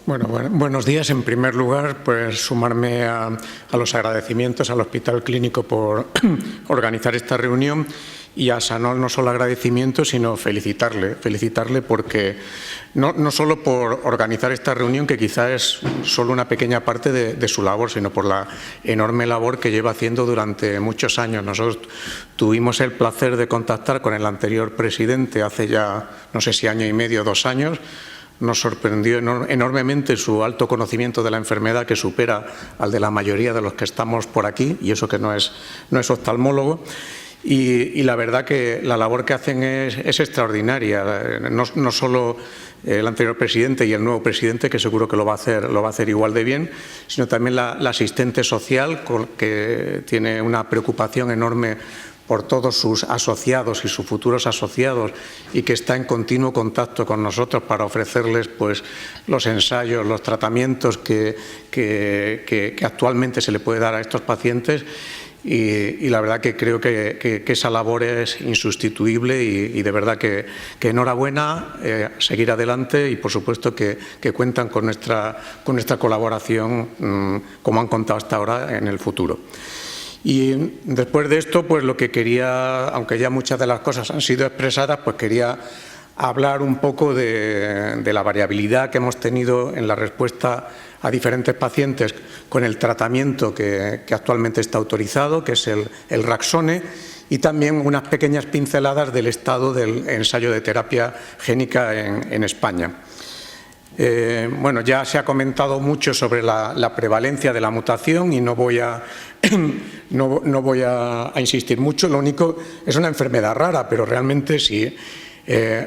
Buenos días. En primer lugar, pues sumarme a los agradecimientos al Hospital Clínico por organizar esta reunión, y a Sanol no solo agradecimientos, sino felicitarle porque no solo por organizar esta reunión, que quizá es solo una pequeña parte de su labor, sino por la enorme labor que lleva haciendo durante muchos años. Nosotros tuvimos el placer de contactar con el anterior presidente hace ya, no sé si año y medio o 2 años. Nos sorprendió enormemente su alto conocimiento de la enfermedad, que supera al de la mayoría de los que estamos por aquí, y eso que no es oftalmólogo. Y la verdad que la labor que hacen es extraordinaria. No solo el anterior presidente y el nuevo presidente, que seguro que lo va a hacer igual de bien, sino también la asistente social, que tiene una preocupación enorme por todos sus asociados y sus futuros asociados, y que está en continuo contacto con nosotros para ofrecerles pues los ensayos, los tratamientos que actualmente se le puede dar a estos pacientes. Y la verdad que creo que esa labor es insustituible, y de verdad que enhorabuena, seguir adelante, y por supuesto que cuentan con nuestra colaboración, como han contado hasta ahora, en el futuro. Y después de esto, pues lo que quería, aunque ya muchas de las cosas han sido expresadas, pues quería hablar un poco de la variabilidad que hemos tenido en la respuesta a diferentes pacientes con el tratamiento que actualmente está autorizado, que es el Raxone, y también unas pequeñas pinceladas del estado del ensayo de terapia génica en España. Bueno, ya se ha comentado mucho sobre la prevalencia de la mutación, y no voy a insistir mucho. Lo único, es una enfermedad rara, pero realmente sí.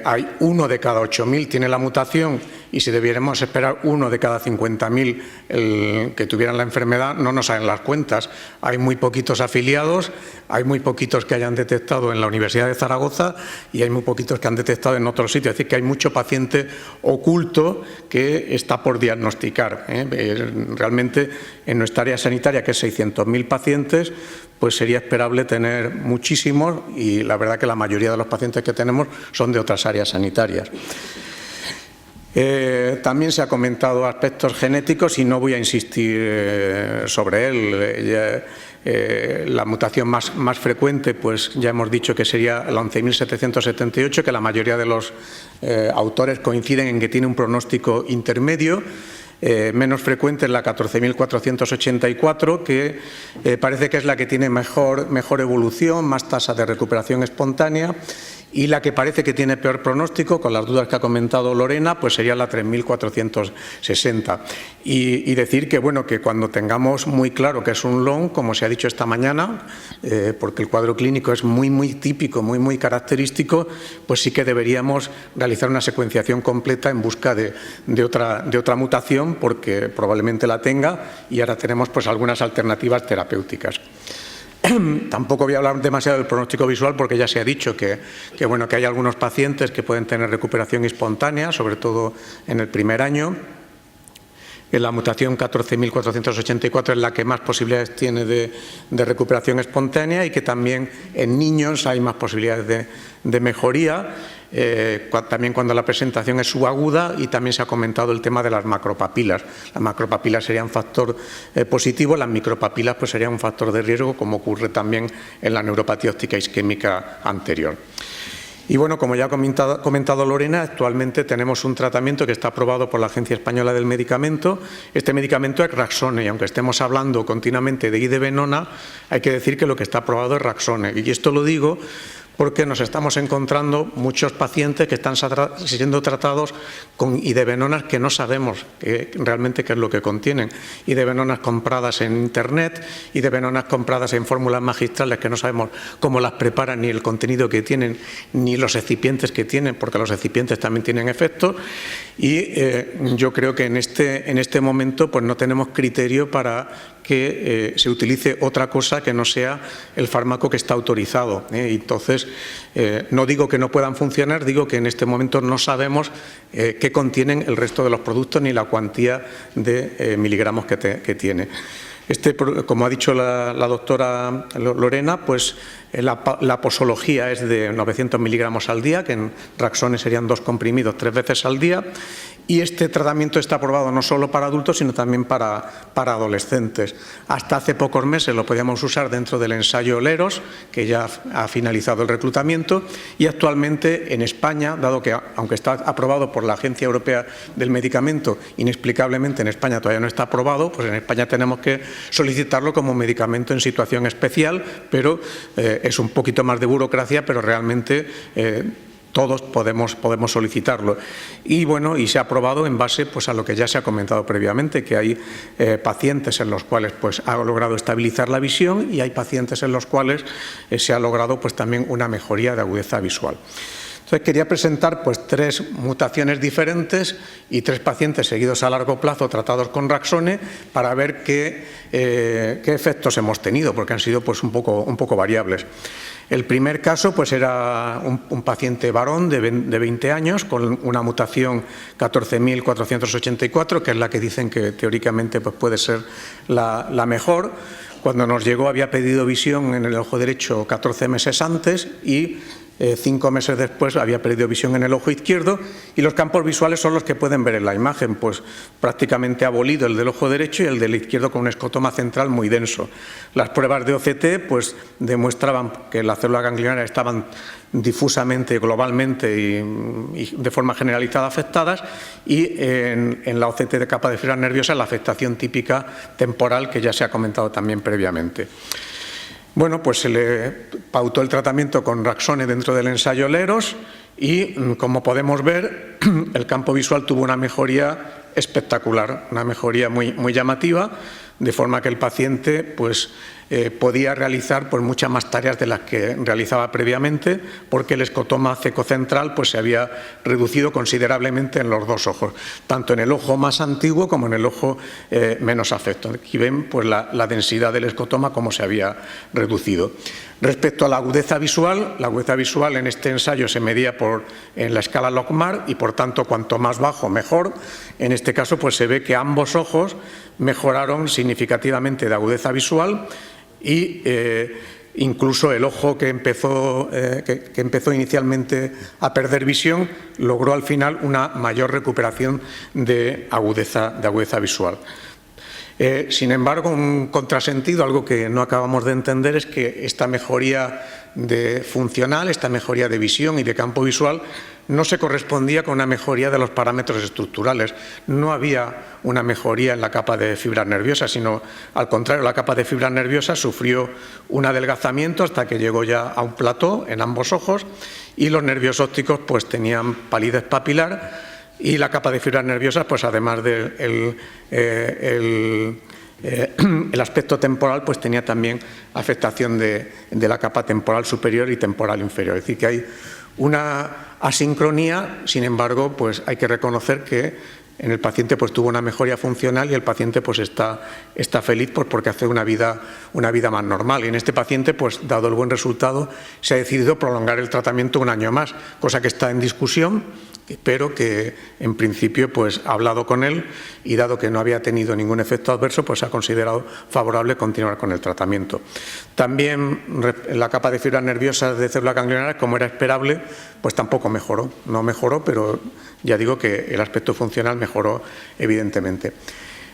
Hay 1 de cada 8.000 tiene la mutación, y si debiéramos esperar 1 de cada 50.000 que tuvieran la enfermedad, no nos salen las cuentas. Hay muy poquitos afiliados, hay muy poquitos que hayan detectado en la Universidad de Zaragoza, y hay muy poquitos que han detectado en otros sitios. Es decir, que hay mucho paciente oculto que está por diagnosticar. Realmente, en nuestra área sanitaria, que es 600.000 pacientes, pues sería esperable tener muchísimos, y la verdad que la mayoría de los pacientes que tenemos son de otras áreas sanitarias. También se ha comentado aspectos genéticos, y no voy a insistir sobre él. La mutación más frecuente, pues ya hemos dicho que sería la 11.778, que la mayoría de los autores coinciden en que tiene un pronóstico intermedio. Menos frecuente es la 14.484, que parece que es la que tiene mejor evolución, más tasa de recuperación espontánea, y la que parece que tiene peor pronóstico, con las dudas que ha comentado Lorena, pues sería la 3.460. Y decir que, bueno, que cuando tengamos muy claro que es un LON, como se ha dicho esta mañana, porque el cuadro clínico es muy típico, muy característico, pues sí que deberíamos realizar una secuenciación completa en busca de otra mutación, porque probablemente la tenga, y ahora tenemos pues algunas alternativas terapéuticas. Tampoco voy a hablar demasiado del pronóstico visual, porque ya se ha dicho que hay algunos pacientes que pueden tener recuperación espontánea, sobre todo en el primer año. La mutación 14.484 es la que más posibilidades tiene de recuperación espontánea, y que también en niños hay más posibilidades de mejoría, también cuando la presentación es subaguda. Y también se ha comentado el tema de las macropapilas. Las macropapilas serían un factor positivo, las micropapilas pues serían un factor de riesgo, como ocurre también en la neuropatía óptica isquémica anterior. Y bueno, como ya ha comentado Lorena, actualmente tenemos un tratamiento que está aprobado por la Agencia Española del Medicamento. Este medicamento es Raxone, y aunque estemos hablando continuamente de idebenona, hay que decir que lo que está aprobado es Raxone. Y esto lo digo porque nos estamos encontrando muchos pacientes que están siendo tratados con idebenonas que no sabemos realmente qué es lo que contienen. Idebenonas compradas en Internet, idebenonas compradas en fórmulas magistrales que no sabemos cómo las preparan, ni el contenido que tienen, ni los excipientes que tienen, porque los excipientes también tienen efectos. Y yo creo que en este momento pues no tenemos criterio para que se utilice otra cosa que no sea el fármaco que está autorizado. Entonces, no digo que no puedan funcionar, digo que en este momento no sabemos qué contienen el resto de los productos, ni la cuantía de miligramos que tiene. Como ha dicho la doctora Lorena, pues la posología es de 900 miligramos al día, que en Raxone serían 2 comprimidos 3 veces al día, Y este tratamiento está aprobado no solo para adultos, sino también para adolescentes. Hasta hace pocos meses lo podíamos usar dentro del ensayo LEROS, que ya ha finalizado el reclutamiento, y actualmente en España, dado que aunque está aprobado por la Agencia Europea del Medicamento, inexplicablemente en España todavía no está aprobado, pues en España tenemos que solicitarlo como medicamento en situación especial, pero es un poquito más de burocracia, pero realmente todos podemos solicitarlo. Y bueno, y se ha aprobado en base pues a lo que ya se ha comentado previamente, que hay pacientes en los cuales pues ha logrado estabilizar la visión y hay pacientes en los cuales se ha logrado pues también una mejoría de agudeza visual. Entonces quería presentar pues 3 mutaciones diferentes y 3 pacientes seguidos a largo plazo tratados con Raxone para ver qué efectos hemos tenido, porque han sido pues un poco variables. El primer caso pues era un paciente varón de 20 años con una mutación 14.484, que es la que dicen que teóricamente pues puede ser la mejor. Cuando nos llegó había pedido visión en el ojo derecho 14 meses antes y 5 meses después había perdido visión en el ojo izquierdo, y los campos visuales son los que pueden ver en la imagen, pues prácticamente abolido el del ojo derecho y el del izquierdo con un escotoma central muy denso. Las pruebas de OCT pues demostraban que las células ganglionares estaban difusamente, globalmente y de forma generalizada afectadas, y en la OCT de capa de fibras nerviosas la afectación típica temporal que ya se ha comentado también previamente. Bueno, pues se le pautó el tratamiento con Raxone dentro del ensayo LEROS y, como podemos ver, el campo visual tuvo una mejoría espectacular, una mejoría muy llamativa, de forma que el paciente pues, podía realizar pues, muchas más tareas de las que realizaba previamente, porque el escotoma cecocentral pues, se había reducido considerablemente en los 2 ojos, tanto en el ojo más antiguo como en el ojo menos afecto. Aquí ven pues, la densidad del escotoma como se había reducido. Respecto a la agudeza visual en este ensayo se medía en la escala Logmar y por tanto cuanto más bajo mejor. En este caso pues, se ve que ambos ojos mejoraron significativamente de agudeza visual y incluso el ojo que empezó inicialmente a perder visión logró al final una mayor recuperación de agudeza visual. Sin embargo, un contrasentido, algo que no acabamos de entender, es que esta mejoría funcional, esta mejoría de visión y de campo visual no se correspondía con una mejoría de los parámetros estructurales. No había una mejoría en la capa de fibras nerviosas, sino al contrario, la capa de fibras nerviosas sufrió un adelgazamiento hasta que llegó ya a un plató en ambos ojos, y los nervios ópticos pues tenían palidez papilar, y la capa de fibras nerviosas, pues además del el aspecto temporal, pues tenía también afectación de la capa temporal superior y temporal inferior. Es decir, que hay una asincronía. Sin embargo, pues hay que reconocer que en el paciente pues tuvo una mejoría funcional y el paciente pues está feliz pues, porque hace una vida más normal. Y en este paciente, pues dado el buen resultado, se ha decidido prolongar el tratamiento 1 año más, cosa que está en discusión, pero que en principio pues ha hablado con él y dado que no había tenido ningún efecto adverso, pues ha considerado favorable continuar con el tratamiento. También la capa de fibras nerviosas de células ganglionares, como era esperable, pues tampoco mejoró. No mejoró, pero ya digo que el aspecto funcional mejoró evidentemente.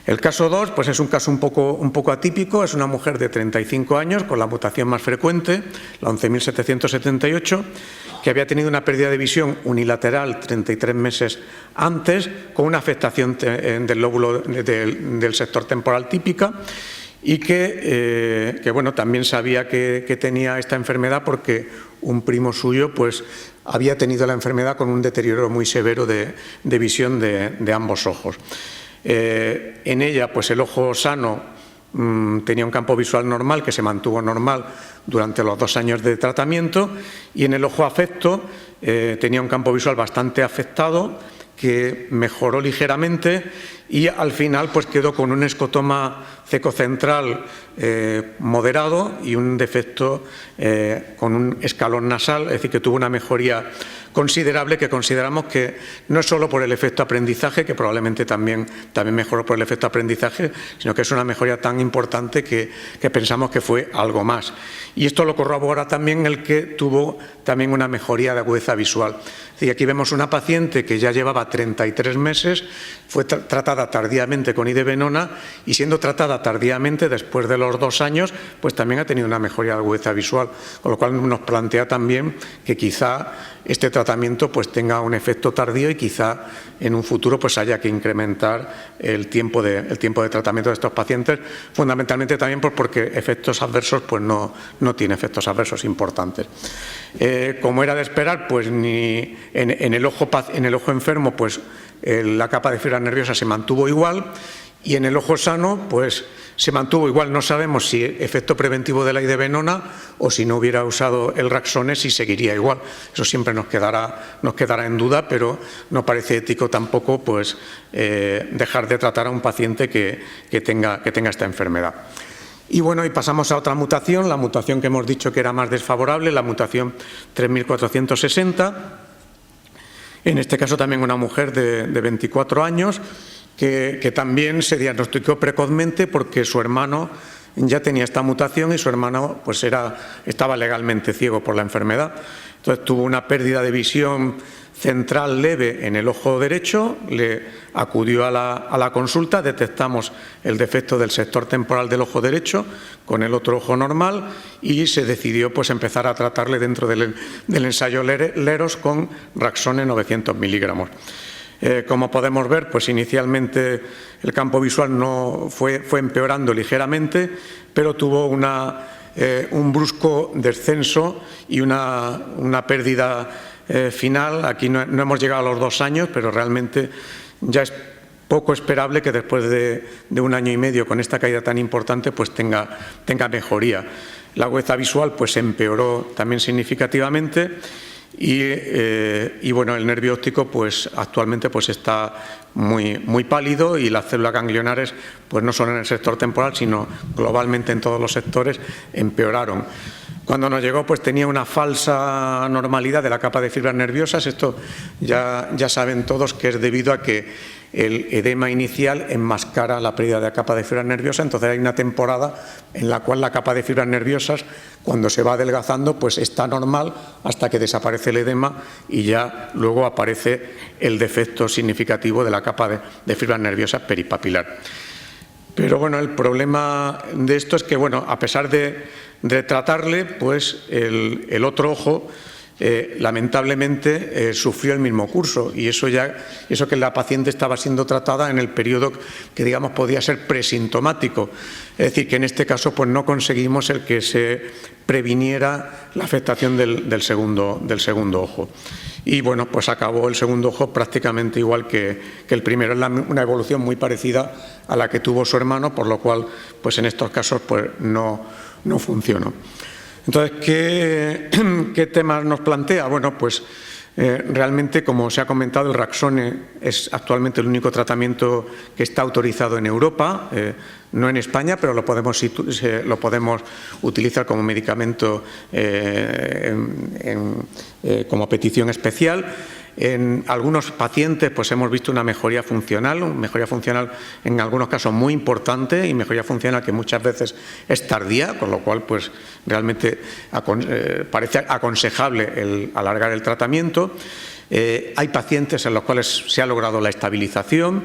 El caso 2 pues es un caso un poco atípico. Es una mujer de 35 años con la mutación más frecuente, la 11.778, que había tenido una pérdida de visión unilateral 33 meses antes, con una afectación del lóbulo del sector temporal típica, y que bueno, también sabía que tenía esta enfermedad porque un primo suyo pues había tenido la enfermedad con un deterioro muy severo de visión de ambos ojos. En ella pues el ojo sano tenía un campo visual normal que se mantuvo normal durante los 2 años de tratamiento, y en el ojo afecto tenía un campo visual bastante afectado que mejoró ligeramente y al final pues quedó con un escotoma cecocentral moderado y un defecto con un escalón nasal, es decir, que tuvo una mejoría considerable, que consideramos que no es solo por el efecto aprendizaje, que probablemente también mejoró por el efecto aprendizaje, sino que es una mejoría tan importante que pensamos que fue algo más. Y esto lo corrobora también el que tuvo también una mejoría de agudeza visual. Y aquí vemos una paciente que ya llevaba 33 meses, fue tratada tardíamente con idebenona y siendo tratada tardíamente después de los 2 años, pues también ha tenido una mejoría de agudeza visual, con lo cual nos plantea también que quizá este tratamiento pues tenga un efecto tardío y quizá en un futuro pues haya que incrementar el tiempo de tratamiento de estos pacientes, fundamentalmente también porque efectos adversos pues no tiene efectos adversos importantes. Como era de esperar, pues ni en el ojo enfermo pues la capa de fibras nerviosas se mantuvo igual y en el ojo sano pues se mantuvo igual. No sabemos si efecto preventivo de la idebenona o si no hubiera usado el Raxone si seguiría igual. Eso siempre nos quedará en duda, pero no parece ético tampoco pues dejar de tratar a un paciente que tenga esta enfermedad. Y bueno, y pasamos a otra mutación, la mutación que hemos dicho que era más desfavorable, la mutación 3460. En este caso también una mujer de 24 años que también se diagnosticó precozmente porque su hermano ya tenía esta mutación y su hermano pues estaba legalmente ciego por la enfermedad. Entonces tuvo una pérdida de visión central leve en el ojo derecho, le acudió a la consulta, detectamos el defecto del sector temporal del ojo derecho con el otro ojo normal y se decidió pues empezar a tratarle dentro del ensayo LEROS con Raxone 900 miligramos. Como podemos ver, pues inicialmente el campo visual no fue empeorando ligeramente, pero tuvo un brusco descenso y una pérdida final. Aquí no hemos llegado a los 2 años, pero realmente ya es poco esperable que después de 1 año y medio con esta caída tan importante pues tenga mejoría. La agudeza visual pues empeoró también significativamente y bueno, el nervio óptico pues actualmente pues está muy pálido y las células ganglionares pues no solo en el sector temporal sino globalmente en todos los sectores empeoraron. Cuando nos llegó pues tenía una falsa normalidad de la capa de fibras nerviosas. Esto ya saben todos que es debido a que el edema inicial enmascara la pérdida de la capa de fibras nerviosas. Entonces hay una temporada en la cual la capa de fibras nerviosas cuando se va adelgazando pues está normal hasta que desaparece el edema y ya luego aparece el defecto significativo de la capa de fibras nerviosas peripapilar. Pero bueno, el problema de esto es que bueno, a pesar de tratarle, pues el otro ojo lamentablemente sufrió el mismo curso y eso que la paciente estaba siendo tratada en el periodo que digamos podía ser presintomático, es decir que en este caso pues no conseguimos el que se previniera la afectación del segundo ojo. Y bueno, pues acabó el segundo ojo prácticamente igual que el primero, es una evolución muy parecida a la que tuvo su hermano, por lo cual pues en estos casos pues no funcionó. Entonces, ¿qué temas nos plantea? Bueno, pues realmente, como se ha comentado, el Raxone es actualmente el único tratamiento que está autorizado en Europa, no en España, pero lo podemos utilizar como medicamento como petición especial. En algunos pacientes pues hemos visto una mejoría funcional en algunos casos muy importante y mejoría funcional que muchas veces es tardía, con lo cual pues realmente parece aconsejable el alargar el tratamiento. Hay pacientes en los cuales se ha logrado la estabilización.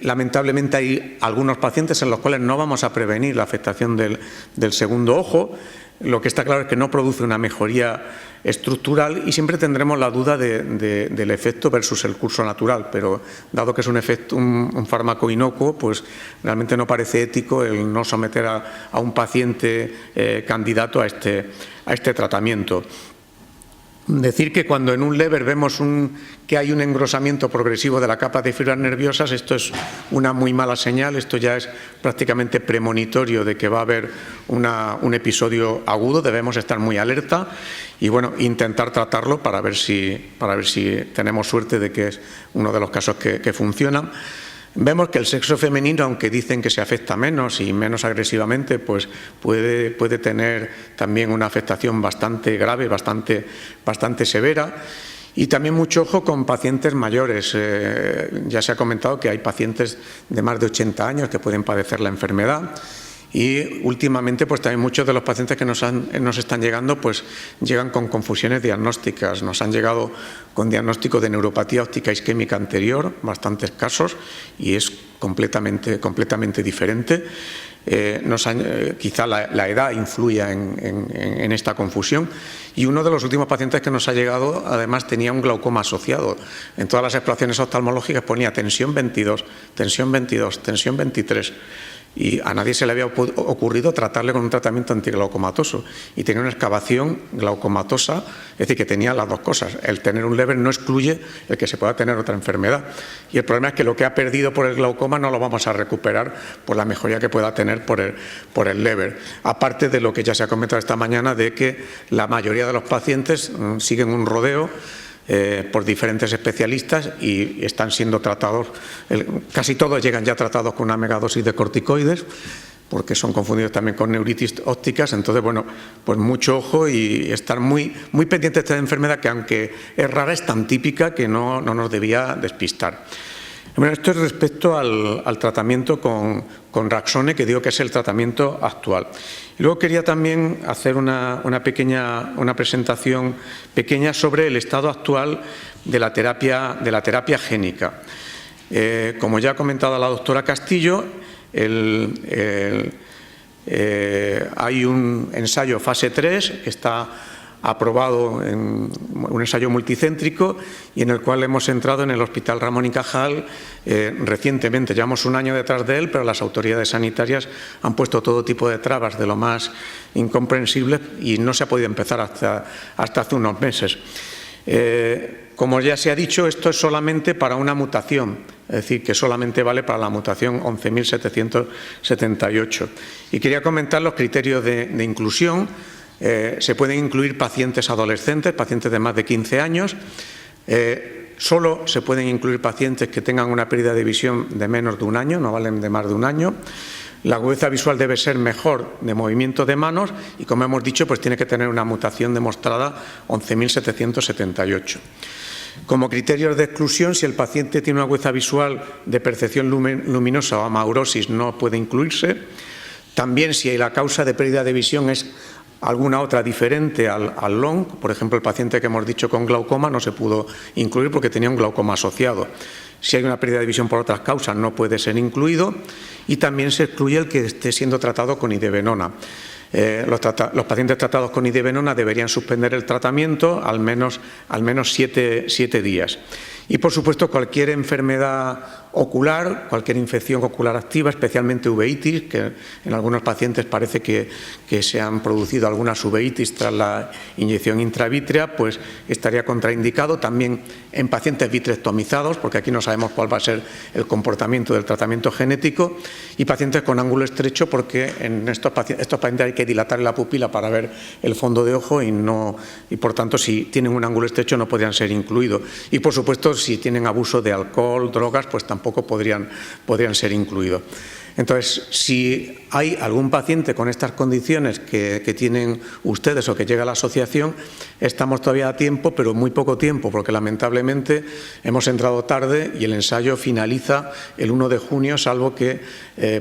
Lamentablemente hay algunos pacientes en los cuales no vamos a prevenir la afectación del segundo ojo. Lo que está claro es que no produce una mejoría estructural y siempre tendremos la duda del efecto versus el curso natural, pero dado que es un fármaco inocuo, pues realmente no parece ético el no someter a un paciente candidato a este tratamiento. Decir que cuando en un lever vemos que hay un engrosamiento progresivo de la capa de fibras nerviosas, esto es una muy mala señal, esto ya es prácticamente premonitorio de que va a haber un episodio agudo, debemos estar muy alerta y bueno, intentar tratarlo para ver si tenemos suerte de que es uno de los casos que funcionan. Vemos que el sexo femenino, aunque dicen que se afecta menos y menos agresivamente, pues puede tener también una afectación bastante grave, bastante severa. Y también mucho ojo con pacientes mayores. Ya se ha comentado que hay pacientes de más de 80 años que pueden padecer la enfermedad. Y últimamente pues también muchos de los pacientes que nos están llegando pues llegan con confusiones diagnósticas. Nos han llegado con diagnóstico de neuropatía óptica isquémica anterior, bastantes casos, y es completamente diferente. Quizá la edad influya en esta confusión, y uno de los últimos pacientes que nos ha llegado además tenía un glaucoma asociado. En todas las exploraciones oftalmológicas ponía tensión 22, tensión 22, tensión 23. Y a nadie se le había ocurrido tratarle con un tratamiento antiglaucomatoso, y tenía una excavación glaucomatosa, es decir, que tenía las dos cosas. El tener un Leber no excluye el que se pueda tener otra enfermedad, y el problema es que lo que ha perdido por el glaucoma no lo vamos a recuperar por la mejoría que pueda tener por el Leber. Aparte de lo que ya se ha comentado esta mañana, de que la mayoría de los pacientes siguen un rodeo por diferentes especialistas y están siendo tratados, casi todos llegan ya tratados con una megadosis de corticoides, porque son confundidos también con neuritis ópticas. Entonces, bueno, pues mucho ojo y estar muy pendientes de esta enfermedad, que aunque es rara, es tan típica que no nos debía despistar. Bueno, esto es respecto al tratamiento con Raxone, que digo que es el tratamiento actual. Y luego quería también hacer una presentación pequeña sobre el estado actual de la terapia génica. Como ya ha comentado la doctora Castillo, hay un ensayo fase 3 que está aprobado, en un ensayo multicéntrico, y en el cual hemos entrado en el Hospital Ramón y Cajal recientemente. Llevamos un año detrás de él, pero las autoridades sanitarias han puesto todo tipo de trabas de lo más incomprensibles y no se ha podido empezar hasta hace unos meses. Como ya se ha dicho, esto es solamente para una mutación, es decir, que solamente vale para la mutación 11.778. Y quería comentar los criterios de inclusión. Se pueden incluir pacientes adolescentes, pacientes de más de 15 años. Solo se pueden incluir pacientes que tengan una pérdida de visión de menos de un año, no valen de más de un año. La agudeza visual debe ser mejor de movimiento de manos y, como hemos dicho, pues tiene que tener una mutación demostrada 11.778. Como criterios de exclusión, si el paciente tiene una agudeza visual de percepción luminosa o amaurosis, no puede incluirse. También, si la causa de pérdida de visión es alguna otra diferente al LONG, por ejemplo, el paciente que hemos dicho con glaucoma no se pudo incluir porque tenía un glaucoma asociado. Si hay una pérdida de visión por otras causas, no puede ser incluido, y también se excluye el que esté siendo tratado con idebenona. Los pacientes tratados con idebenona deberían suspender el tratamiento al menos 7 días. Y, por supuesto, cualquier enfermedad ocular, cualquier infección ocular activa, especialmente uveitis, que en algunos pacientes parece que se han producido algunas uveitis tras la inyección intravítrea, pues estaría contraindicado. También en pacientes vitrectomizados, porque aquí no sabemos cuál va a ser el comportamiento del tratamiento genético, y pacientes con ángulo estrecho, porque en estos pacientes hay que dilatar la pupila para ver el fondo de ojo y por tanto, si tienen un ángulo estrecho no podrían ser incluidos. Y, por supuesto, si tienen abuso de alcohol, drogas, pues tampoco podrían ser incluidos. Entonces, si hay algún paciente con estas condiciones que tienen ustedes o que llega a la asociación, estamos todavía a tiempo, pero muy poco tiempo, porque lamentablemente hemos entrado tarde y el ensayo finaliza el 1 de junio, salvo que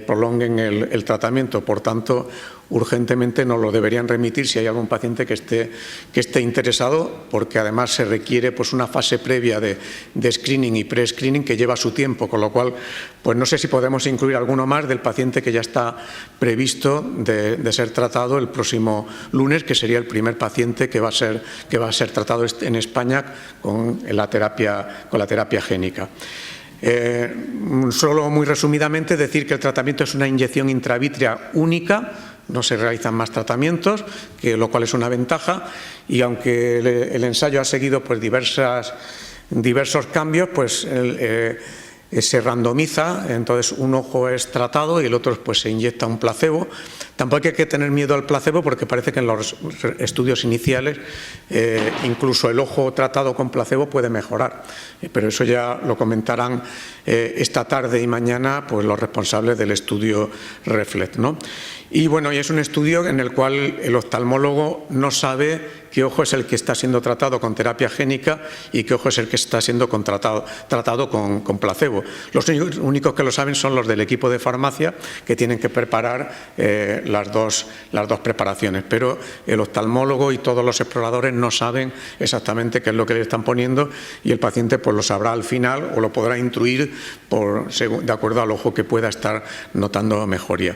prolonguen el tratamiento. Por tanto, urgentemente nos lo deberían remitir si hay algún paciente que esté interesado, porque además se requiere pues una fase previa de screening y pre-screening que lleva su tiempo, con lo cual pues no sé si podemos incluir alguno más del paciente que ya está previsto de ser tratado el próximo lunes, que sería el primer paciente que va a ser tratado en España con la terapia génica. Solo muy resumidamente decir que el tratamiento es una inyección intravítrea única, no se realizan más tratamientos, lo cual es una ventaja, y aunque el ensayo ha seguido pues diversos cambios, pues se randomiza, entonces un ojo es tratado y el otro pues se inyecta un placebo. Tampoco hay que tener miedo al placebo porque parece que en los estudios iniciales incluso el ojo tratado con placebo puede mejorar, pero eso ya lo comentarán esta tarde y mañana pues los responsables del estudio REFLECT, ¿no? Y bueno, y es un estudio en el cual el oftalmólogo no sabe qué ojo es el que está siendo tratado con terapia génica y qué ojo es el que está siendo tratado con placebo. Los únicos que lo saben son los del equipo de farmacia, que tienen que preparar las dos preparaciones, pero el oftalmólogo y todos los exploradores no saben exactamente qué es lo que le están poniendo y el paciente pues lo sabrá al final o lo podrá intuir de acuerdo al ojo que pueda estar notando mejoría.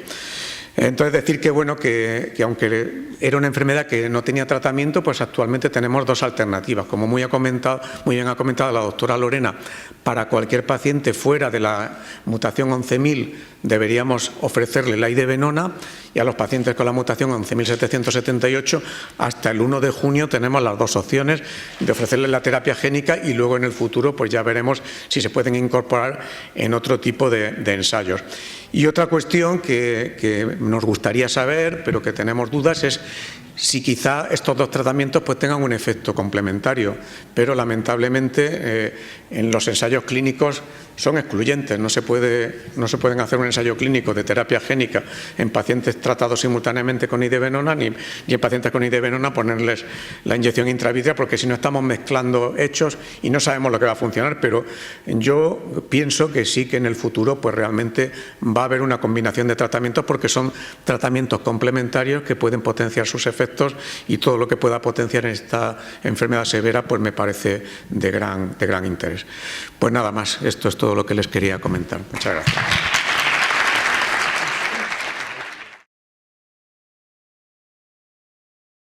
Entonces decir que bueno que aunque era una enfermedad que no tenía tratamiento, pues actualmente tenemos dos alternativas. Como muy bien ha comentado la doctora Lorena, para cualquier paciente fuera de la mutación 11.000 deberíamos ofrecerle la idebenona, y a los pacientes con la mutación 11.778 hasta el 1 de junio tenemos las dos opciones de ofrecerles la terapia génica y luego en el futuro pues ya veremos si se pueden incorporar en otro tipo de ensayos. Y otra cuestión que nos gustaría saber, pero que tenemos dudas, es si quizá estos dos tratamientos pues tengan un efecto complementario, pero lamentablemente en los ensayos clínicos son excluyentes. No se pueden hacer un ensayo clínico de terapia génica en pacientes tratados simultáneamente con idebenona ni en pacientes con idebenona ponerles la inyección intravítrea, porque si no estamos mezclando hechos y no sabemos lo que va a funcionar. Pero yo pienso que sí, que en el futuro pues realmente va a haber una combinación de tratamientos, porque son tratamientos complementarios que pueden potenciar sus efectos, y todo lo que pueda potenciar en esta enfermedad severa pues me parece de gran interés. Pues nada más, esto es todo lo que les quería comentar. Muchas gracias.